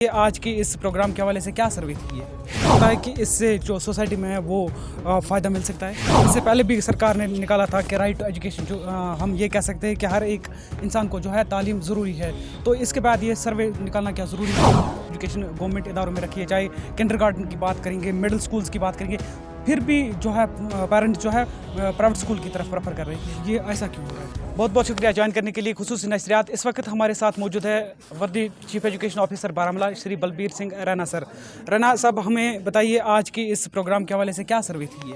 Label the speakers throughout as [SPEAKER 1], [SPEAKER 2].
[SPEAKER 1] ये आज की इस प्रोग्राम के हवाले से क्या सर्वे की है? लगता है कि इससे जो सोसाइटी में है वो फ़ायदा मिल सकता है। इससे पहले भी सरकार ने निकाला था कि राइट टू एजुकेशन, जो हम ये कह सकते हैं कि हर एक इंसान को जो है तालीम ज़रूरी है। तो इसके बाद ये सर्वे निकालना क्या ज़रूरी है? एजुकेशन गवर्नमेंट इदारों में रखी है, चाहे किंडरगार्टन की बात करेंगे, मिडिल स्कूल्स की बात करेंगे, फिर भी जो है पेरेंट्स जो है प्राइवेट स्कूल की तरफ प्रेफर कर रहे हैं। ये ऐसा क्यों हो रहा है? बहुत बहुत शुक्रिया ज्वाइन करने के लिए। खुसूसी नशरियात इस वक्त हमारे साथ मौजूद है वर्दी chief education officer Baramulla Shri Balbir Singh Raina sir. Raina साहब, हमें बताइए आज की इस प्रोग्राम के हवाले से क्या सर्वे थी?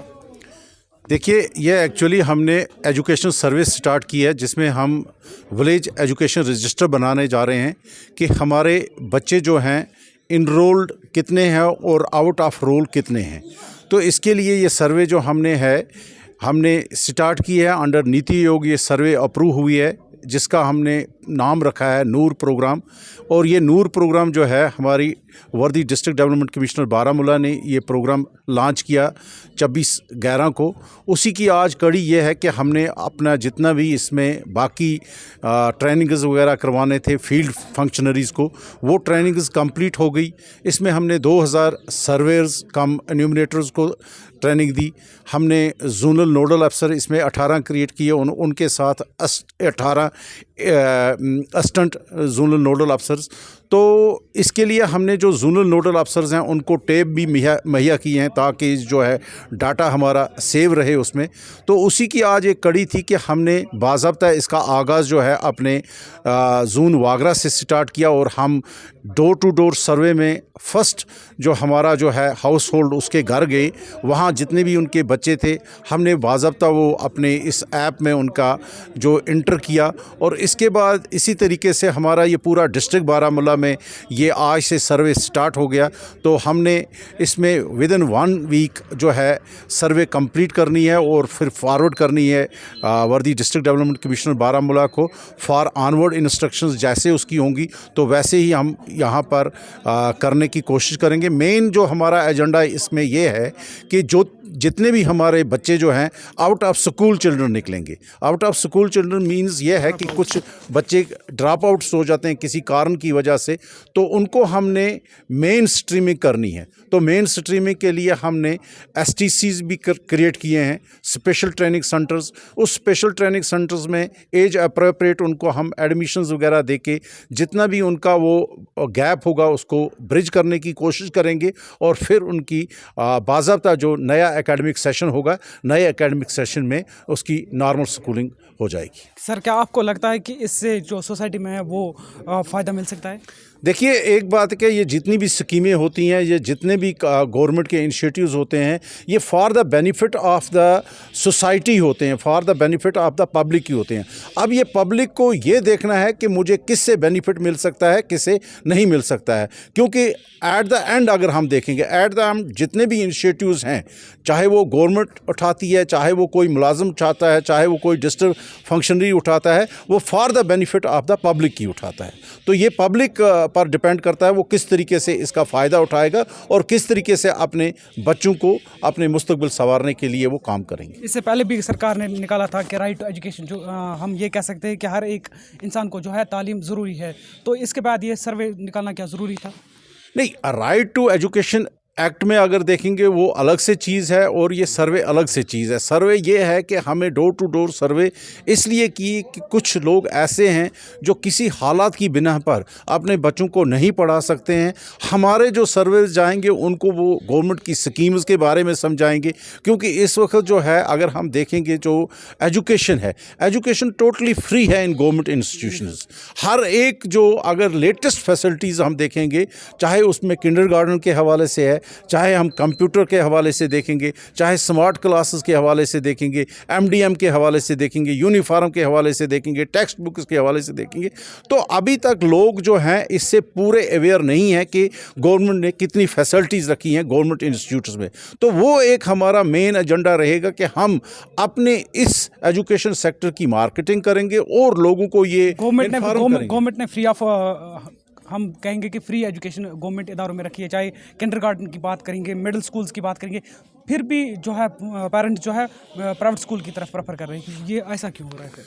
[SPEAKER 2] देखिए, ये एक्चुअली हमने एजुकेशन सर्विस स्टार्ट की है जिसमें हम विलेज एजुकेशन रजिस्टर बनाने जा रहे हैं कि हमारे बच्चे जो हैं इनरोल्ड कितने हैं और आउट ऑफ रोल कितने हैं। तो इसके लिए ये सर्वे जो हमने स्टार्ट की है अंडर नीति आयोग। ये सर्वे अप्रूव हुई है जिसका हमने नाम रखा है नूर प्रोग्राम। और ये नूर प्रोग्राम जो है हमारी वर्दी डिस्ट्रिक्ट डेवलपमेंट कमिश्नर बारामूला ने ये प्रोग्राम लॉन्च किया 26/11 को। उसी की आज कड़ी ये है कि हमने अपना जितना भी इसमें बाकी ट्रेनिंग्स वगैरह करवाने थे फील्ड फंक्शनरीज़ को, वो ट्रेनिंग्स कंप्लीट हो गई। इसमें हमने 2000 सर्वेयर्स कम एन्यूमरेटर्स को ट्रेनिंग दी। हमने जोनल नोडल अफसर इसमें 18 क्रिएट किए, उनके साथ 18 असिस्टेंट जोनल नोडल अफसर्स। तो इसके लिए हमने जो जोनल नोडल अफसर्स हैं उनको टैब भी मुहैया किए हैं ताकि जो है डाटा हमारा सेव रहे उसमें। तो उसी की आज एक कड़ी थी कि हमने बाज़ाब्ता इसका आगाज़ जो है अपने जोन वागरा से स्टार्ट किया और हम डोर टू डोर सर्वे में फ़र्स्ट जो हमारा जो है हाउस होल्ड उसके घर गए, वहाँ जितने भी उनके बच्चे थे हमने बाज़ाब्ता वो अपने इस ऐप में उनका जो इंटर किया। और इसके बाद इसी तरीके से हमारा ये पूरा डिस्ट्रिक्ट बारामूला में ये आज से सर्वे स्टार्ट हो गया। तो हमने इसमें विद इन 1 वीक जो है सर्वे कंप्लीट करनी है और फिर फॉरवर्ड करनी है वर्दी डिस्ट्रिक्ट डेवलपमेंट कमिश्नर बारामूला को फॉर ऑनवर्ड इंस्ट्रक्शंस। जैसे उसकी होंगी तो वैसे ही हम यहाँ पर करने की कोशिश करेंगे। मेन जो हमारा एजेंडा इसमें ये है कि जितने भी हमारे बच्चे जो हैं आउट ऑफ स्कूल चिल्ड्रन निकलेंगे। Out of school children means ये है कि कुछ बच्चे ड्रॉप आउट्स हो जाते हैं किसी कारण की वजह से, तो उनको हमने मेन स्ट्रीमिंग करनी है। तो मेन स्ट्रीमिंग के लिए हमने STCs भी क्रिएट किए हैं, स्पेशल ट्रेनिंग सेंटर्स। उस स्पेशल ट्रेनिंग सेंटर्स में एज अप्रोप्रिएट उनको हम एडमिशन्स वगैरह दे के जितना भी उनका वो गैप होगा उसको ब्रिज करने की कोशिश करेंगे। और फिर उनकी बाज़ाब्ता जो नया एकेडमिक सेशन होगा, नए एकेडमिक सेशन में उसकी नॉर्मल स्कूलिंग हो जाएगी।
[SPEAKER 1] सर, क्या आपको लगता है कि इससे जो सोसाइटी में है वो फ़ायदा मिल सकता है?
[SPEAKER 2] देखिए, एक बात कि ये जितनी भी स्कीमें होती हैं, ये जितने भी गवर्नमेंट के इनिशिएटिव्स होते हैं, ये for the benefit of the society होते हैं, for the benefit of the public ही होते हैं। अब ये पब्लिक को ये देखना है कि मुझे किससे बेनिफिट मिल सकता है, किससे नहीं मिल सकता है। क्योंकि एट द एंड अगर हम देखेंगे, एट द एंड जितने भी इनिशिएटिव्स हैं, चाहे वो गवर्नमेंट उठाती है, चाहे वो कोई मुलाजिम उठाता है, चाहे वो कोई डिस्ट्रिक्ट फंक्शनरी उठाता है, वो for the benefit of the public ही उठाता है। तो ये पब्लिक पर डिपेंड करता है वो किस तरीके से इसका फ़ायदा उठाएगा और किस तरीके से अपने बच्चों को अपने मुस्तकबिल संवारने के लिए वो काम करेंगे।
[SPEAKER 1] इससे पहले भी सरकार ने निकाला था कि राइट टू एजुकेशन, जो हम ये कह सकते हैं कि हर एक इंसान को जो है तालीम ज़रूरी है। तो इसके बाद ये सर्वे निकालना क्या ज़रूरी था?
[SPEAKER 2] नहीं, राइट टू एजुकेशन एक्ट में अगर देखेंगे वो अलग से चीज़ है और ये सर्वे अलग से चीज़ है। सर्वे ये है कि हमें डोर टू डोर सर्वे इसलिए की कि कुछ लोग ऐसे हैं जो किसी हालात की बिना पर अपने बच्चों को नहीं पढ़ा सकते हैं। हमारे जो सर्वे जाएंगे उनको वो गवर्नमेंट की स्कीम्स के बारे में समझाएंगे। क्योंकि इस वक्त जो है अगर हम देखेंगे जो एजुकेशन है, एजुकेशन टोटली फ्री है इन गवर्नमेंट इंस्टीट्यूशंस। हर एक जो अगर लेटेस्ट फैसिलिटीज़ हम देखेंगे, चाहे उसमें किंडरगार्टन के हवाले से है, चाहे हम कंप्यूटर के हवाले से देखेंगे, चाहे स्मार्ट क्लासेस के हवाले से देखेंगे, MDM के हवाले से देखेंगे, यूनिफॉर्म के हवाले से देखेंगे, टेक्स्ट बुक्स के हवाले से देखेंगे, तो अभी तक लोग जो हैं इससे पूरे अवेयर नहीं है कि गवर्नमेंट ने कितनी फैसिलिटीज़ रखी हैं गवर्नमेंट इंस्टीट्यूट्स में। तो वो एक हमारा मेन एजेंडा रहेगा कि हम अपने इस एजुकेशन सेक्टर की मार्केटिंग करेंगे और लोगों को ये
[SPEAKER 1] गवर्नमेंट ने फ्री ऑफ हम कहेंगे कि फ्री एजुकेशन गवर्नमेंट इदारों में रखी है, चाहे किंडरगार्टन की बात करेंगे, मिडिल स्कूल्स की बात करेंगे, फिर भी जो है पेरेंट्स जो है प्राइवेट स्कूल की तरफ प्रेफर कर रहे हैं। ये ऐसा क्यों हो रहा है?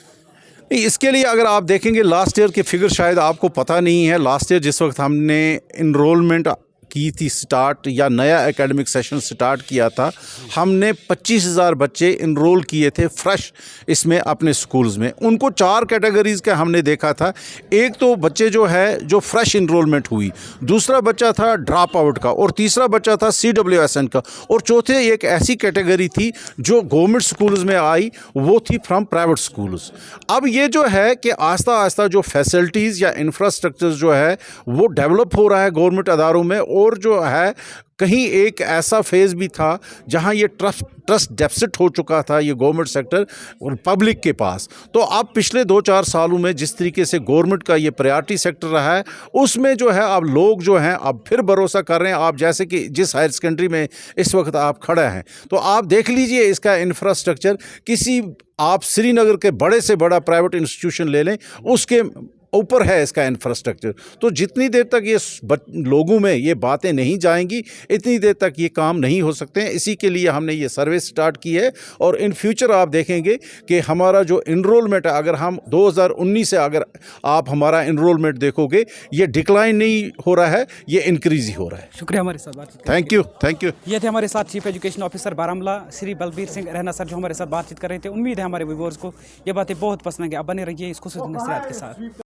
[SPEAKER 2] इसके लिए अगर आप देखेंगे लास्ट ईयर के फिगर शायद आपको पता नहीं है। लास्ट ईयर जिस वक्त हमने इनरोलमेंट की थी स्टार्ट या नया एकेडमिक सेशन स्टार्ट किया था, हमने 25,000 बच्चे इनरोल किए थे फ्रेश इसमें अपने स्कूल्स में। उनको 4 कैटेगरीज़ का हमने देखा था। एक तो बच्चे जो है जो फ्रेश इनरोलमेंट हुई, दूसरा बच्चा था ड्रॉप आउट का, और तीसरा बच्चा था CWSN का, और चौथे एक ऐसी कैटेगरी थी जो गवर्नमेंट स्कूल्स में आई, वो थी फ्रॉम प्राइवेट स्कूल्स। अब ये जो है कि आस्ता आस्ता जो फैसिलिटीज़ या इंफ्रास्ट्रक्चर जो है वो डेवलप हो रहा है गवर्नमेंट अदारों में, और जो है कहीं एक ऐसा फेज़ भी था जहां ये ट्रस्ट डेफिसिट हो चुका था ये गवर्नमेंट सेक्टर और पब्लिक के पास। तो अब पिछले 2-4 सालों में जिस तरीके से गवर्नमेंट का ये प्रायोरिटी सेक्टर रहा है, उसमें जो है अब लोग जो हैं अब फिर भरोसा कर रहे हैं। आप जैसे कि जिस हायर सेकेंडरी में इस वक्त आप खड़े हैं, तो आप देख लीजिए इसका इंफ्रास्ट्रक्चर, किसी आप श्रीनगर के बड़े से बड़ा प्राइवेट इंस्टीट्यूशन ले लें, उसके ऊपर है इसका इंफ्रास्ट्रक्चर। तो जितनी देर तक ये लोगों में ये बातें नहीं जाएंगी, इतनी देर तक ये काम नहीं हो सकते हैं। इसी के लिए हमने ये सर्वे स्टार्ट की है, और इन फ्यूचर आप देखेंगे कि हमारा जो इनरोलमेंट है, अगर हम 2019 से अगर आप हमारा इनरोलमेंट देखोगे, ये डिक्लाइन नहीं हो रहा है, ये इंक्रीज ही हो रहा है।
[SPEAKER 1] शुक्रिया हमारे साथ बातचीत करने
[SPEAKER 2] थैंक यू, थैंक यू।
[SPEAKER 1] ये थे हमारे साथ chief education officer Baramulla Shri Balbir Singh Raina sir, जो हमारे साथ बातचीत कर रहे थे। उम्मीद है हमारे व्यूअर्स को ये बातें बहुत पसंद आएंगी। अब बने रहिए इस खुसूसी नसीहत के साथ।